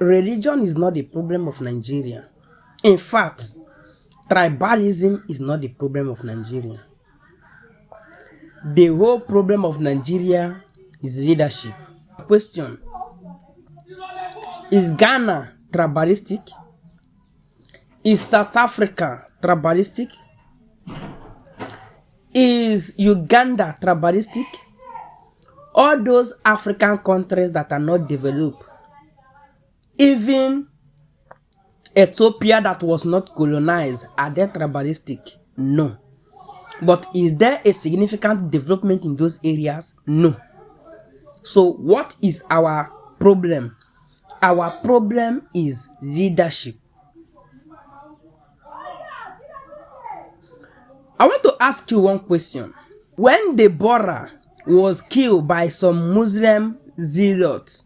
religion is not the problem of Nigeria. In fact, tribalism is not the problem of Nigeria. The whole problem of Nigeria is leadership. Question: is Ghana tribalistic? Is South Africa tribalistic? Is Uganda tribalistic? All those African countries that are not developed, even Ethiopia that was not colonized, are they tribalistic? No. But is there a significant development in those areas? No. So what is our problem? Our problem is leadership. I want to ask you one question. When Deborah was killed by some Muslim zealots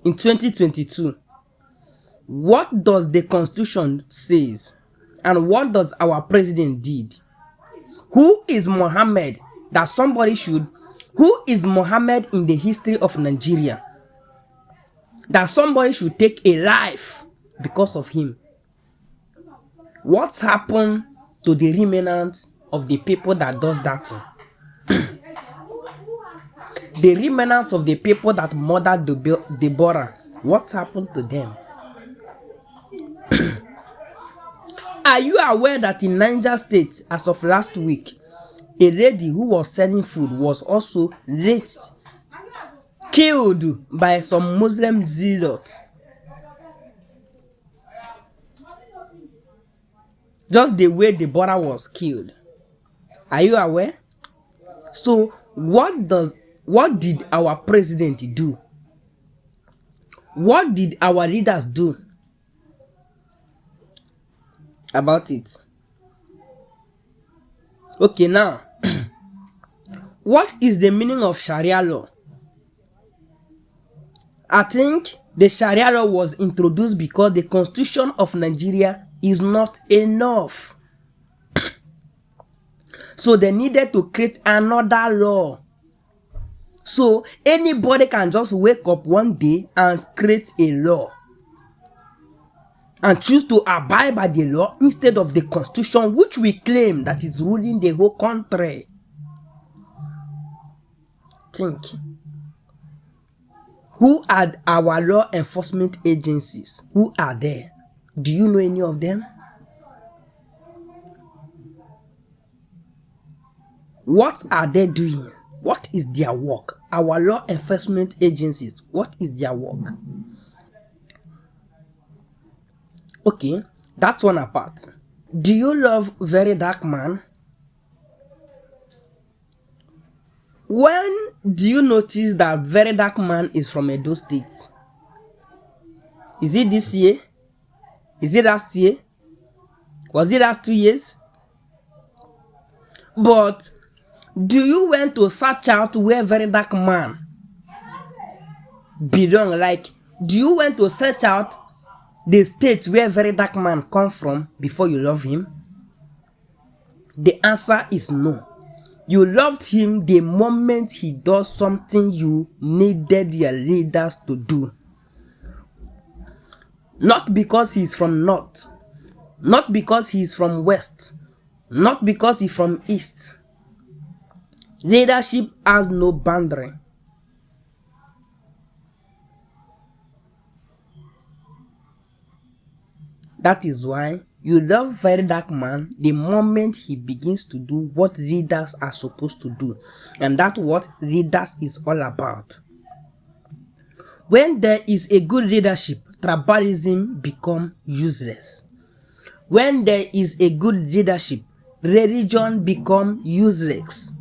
in 2022, what does the Constitution say? And what does our president did? Who is Muhammad that somebody should... Who is Muhammad in the history of Nigeria that somebody should take a life because of him? What's happened to the remnants of the people that does that thing? The remnants of the people that murdered Deborah, what happened to them? Are you aware that in Niger State, as of last week, a lady who was selling food was also lynched, killed by some Muslim zealots? Just the way Deborah was killed. Are you aware? So what did our president do? What did our leaders do about it? Okay, now, what is the meaning of Sharia law? I think the Sharia law was introduced because the Constitution of Nigeria is not enough. So they needed to create another law. So anybody can just wake up one day and create a law and choose to abide by the law instead of the Constitution, which we claim that is ruling the whole country. Think. Who are our law enforcement agencies? Who are there? Do you know any of them? What are they doing? What is their work? Our law enforcement agencies, what is their work? Okay, that's one apart. Do you love Very Dark Man? When do you notice that Very Dark Man is from Edo State? Is it this year? Is it last year? Was it last 2 years? But do you went to search out where Very Dark Man belong? Like, do you went to search out the state where Very Dark Man come from before you love him? The answer is no. You loved him the moment he does something you needed your leaders to do. Not because he's from North. Not because he's from West. Not because he's from East. Leadership has no boundary. That is why you love Very Dark Man the moment he begins to do what leaders are supposed to do. And that's what leaders is all about. When there is a good leadership, tribalism becomes useless. When there is a good leadership, religion becomes useless.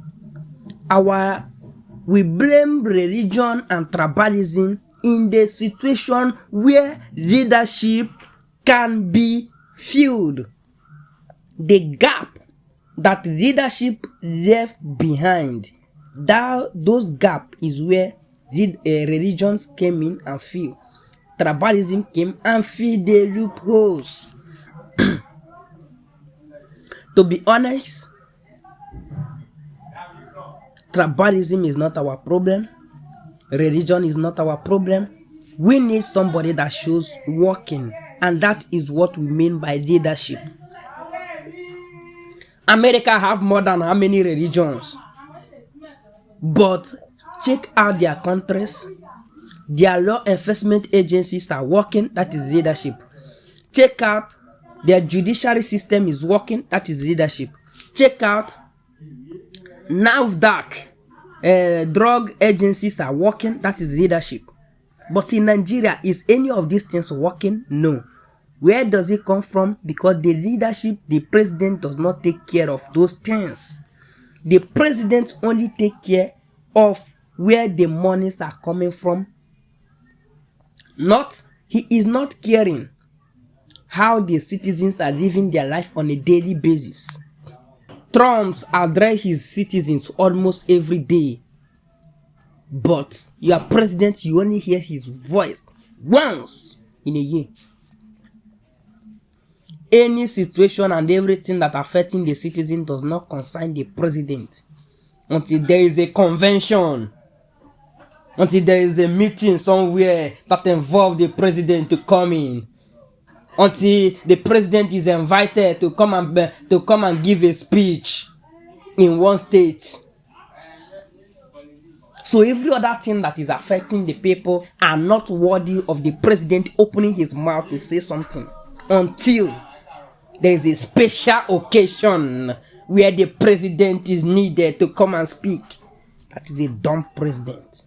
We blame religion and tribalism in the situation where leadership can be filled. The gap that leadership left behind, those gaps is where religions came in and filled. Tribalism came and filled the loopholes. To be honest, tribalism is not our problem. Religion is not our problem. We need somebody that shows working, and that is what we mean by leadership. America have more than how many religions? But check out their countries. Their law enforcement agencies are working, that is leadership. Check out their judiciary system is working, that is leadership. Check out NAFDAC, drug agencies are working, that is leadership. But in Nigeria, is any of these things working? No. Where does it come from? Because the leadership, the president does not take care of those things. The president only take care of where the monies are coming from. He is not caring how the citizens are living their life on a daily basis. Trump address his citizens almost every day. But your president, you only hear his voice once in a year. Any situation and everything that affecting the citizen does not concern the president until there is a convention, until there is a meeting somewhere that involves the president to come in, until the president is invited to come and give a speech in one state. So every other thing that is affecting the people are not worthy of the president opening his mouth to say something until there is a special occasion where the president is needed to come and speak. That is a dumb president.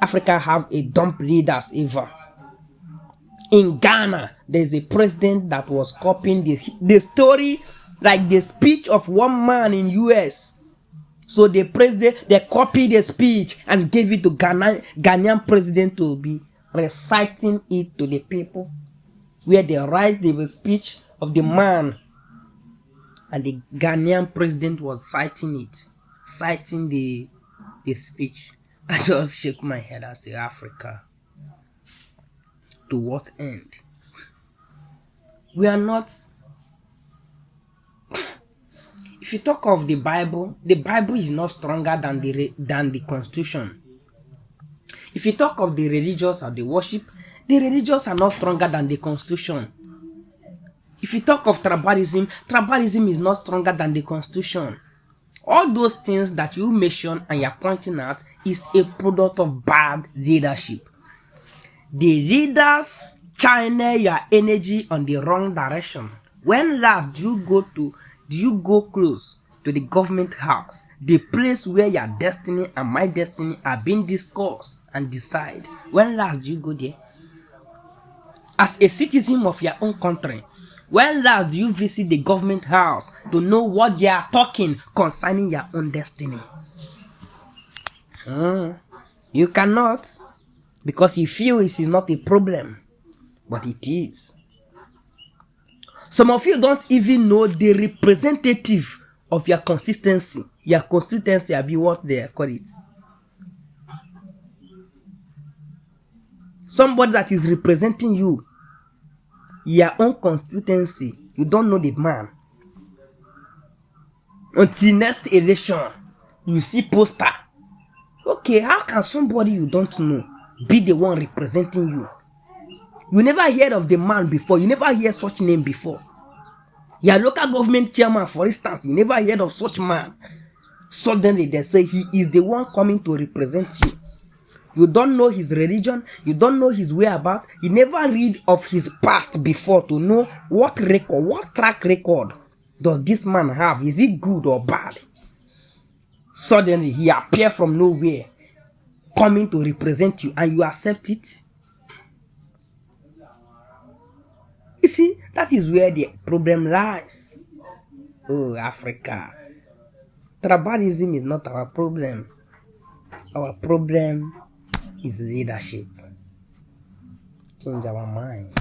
Africa have a dumb leaders ever. In Ghana, there is a president that was copying the story, like the speech of one man in US. So the president, they copied the speech and gave it to Ghanaian president to be reciting it to the people, where they write the speech of the man, and the Ghanaian president was citing the speech. I just shake my head and say, Africa, to what end? We are not. If you talk of the Bible is not stronger than the Constitution. If you talk of the religious or the worship, the religious are not stronger than the Constitution. If you talk of tribalism is not stronger than the Constitution. All those things that you mention and you're pointing out is a product of bad leadership. The leaders channel your energy on the wrong direction. When last do you go close to the government house, the place where your destiny and my destiny are being discussed and decided? When last do you go there? As a citizen of your own country, when last do you visit the government house to know what they are talking concerning your own destiny? You cannot, because you feel it is not a problem, but it is. Some of you don't even know the representative of your consistency. Your constituency will be what they call it. Somebody that is representing you, your own constituency, you don't know the man. Until next election, you see poster. Okay, how can somebody you don't know be the one representing you? You never heard of the man before. You never heard such name before. Your local government chairman, for instance, you never heard of such man. Suddenly they say he is the one coming to represent you. You don't know his religion. You don't know his whereabouts. You never read of his past before to know what track record does this man have. Is it good or bad? Suddenly he appears from nowhere, coming to represent you, and you accept it. You see, that is where the problem lies. Oh, Africa. Tribalism is not our problem. Our problem is leadership. Change our mind.